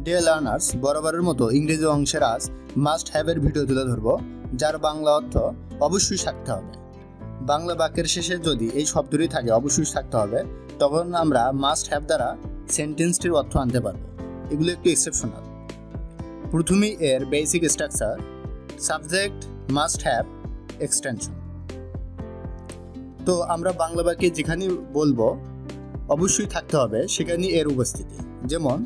Dear learners, বরাবরের মতো ইংরেজি অংশের আজ মাস্ট হ্যাভের ভিডিও তুলে ধরব, যার বাংলা অর্থ অবশ্যই থাকতে হবে। বাংলা বাক্যের শেষে যদি এই শব্দটি থাকে অবশ্যই থাকতে হবে, তখন আমরা মাস্ট হ্যাভ দ্বারা সেন্টেন্সটির অর্থ আনতে পারবো। এগুলো একটু এক্সেপশনাল। প্রথমেই এর basic structure, subject must have extension. তো আমরা বাংলা বাক্যে যেখানে বলবো অবশ্যই থাকতে হবে সেখানে এর উপস্থিতি। যেমন,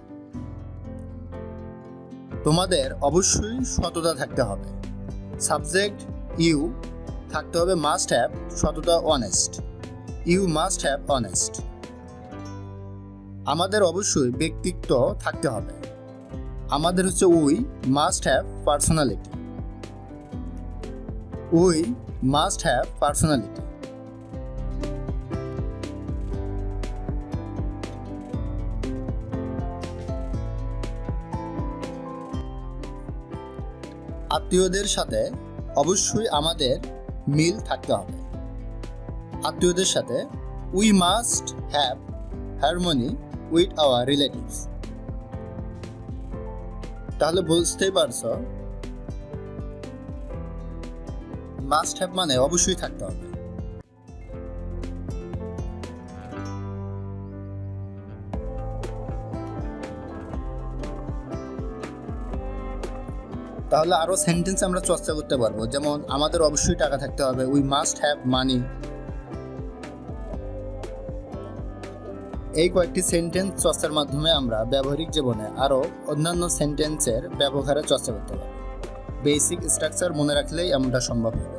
তোমাদের অবশ্যই সততা থাকতে হবে। সাবজেক্ট ইউ থাকতে হবে মাস্ট হ্যাভ সততা, honest. You must have honest. আমাদের অবশ্যই ব্যক্তিত্ব থাকতে হবে। আমাদের হচ্ছে we must have personality. We must have personality. আত্মীয়দের সাথে অবশ্যই আমাদের মিল থাকতে হবে। আত্মীয়দের সাথে we must have harmony with our relatives. তাহলে বুঝতেই পারছো, মাস্ট হ্যাভ মানে অবশ্যই থাকতে হবে। তাহলে আরো সেন্টেন্স আমরা চর্চা করতে পারবো। যেমন, আমাদের অবশ্যই টাকা থাকতে হবে, উই মাস্ট হ্যাভ মানি। এই কয়েকটি সেন্টেন্স চর্চার মাধ্যমে আমরা ব্যবহারিক জীবনে আরো অন্যান্য সেন্টেন্সের ব্যবহারের চর্চা করতে পারবো। বেসিক স্ট্রাকচার মনে রাখলেই এমনটা সম্ভব হবে।